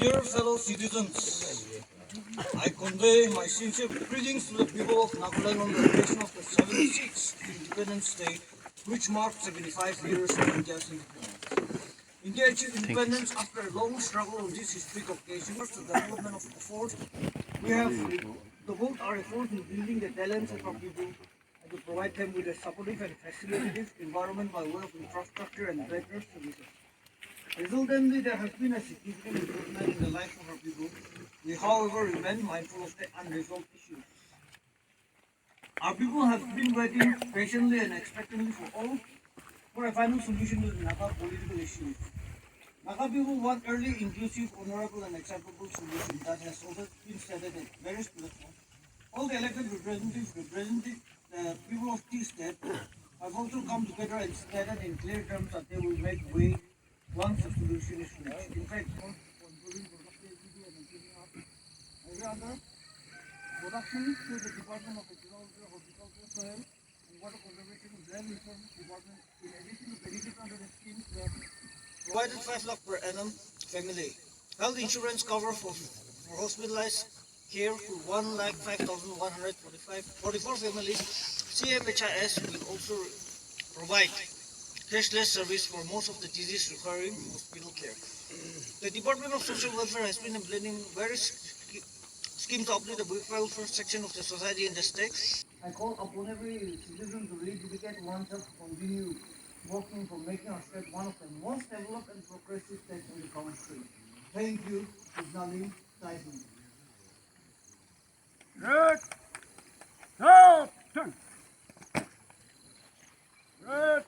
Dear fellow citizens, I convey my sincere greetings to the people of Nagaland on the occasion of the 76th Independence Day, which marked 75 years of India's independence. India achieved independence after a long struggle on this historic occasion. The development of efforts, we have doubled our efforts in building the talents of our people and to provide them with a supportive and facilitative environment by way of infrastructure and better services. Resultantly, there has been a significant improvement in the life of our people. We, however, remain mindful of the unresolved issues. Our people have been waiting patiently and expectantly for a final solution to the Naga political issues. Naga people want early, inclusive, honorable, and acceptable solution that has always been stated at various platforms. All the elected representatives representing the people of this state have also come together and stated in clear terms that they will make way once the solution is reached. In fact, on improving productivity and improving every other production through the Department of Agriculture, Horticulture, Soil and Water Conservation and Land Resources Department, in addition to benefits under the schemes, we have provided 5 lakh per annum family. Health insurance cover for hospitalized care for 1,05,144 families. CMHIS will also provide cashless service for most of the disease requiring hospital care. The Department of Social Welfare has been implementing various schemes to uplift the welfare section of the society in the state. I call upon every citizen to rededicate oneself to continue working for making our state one of the most developed and progressive states in the country. Thank you, Signali Tyson. Red, stop, turn. Red,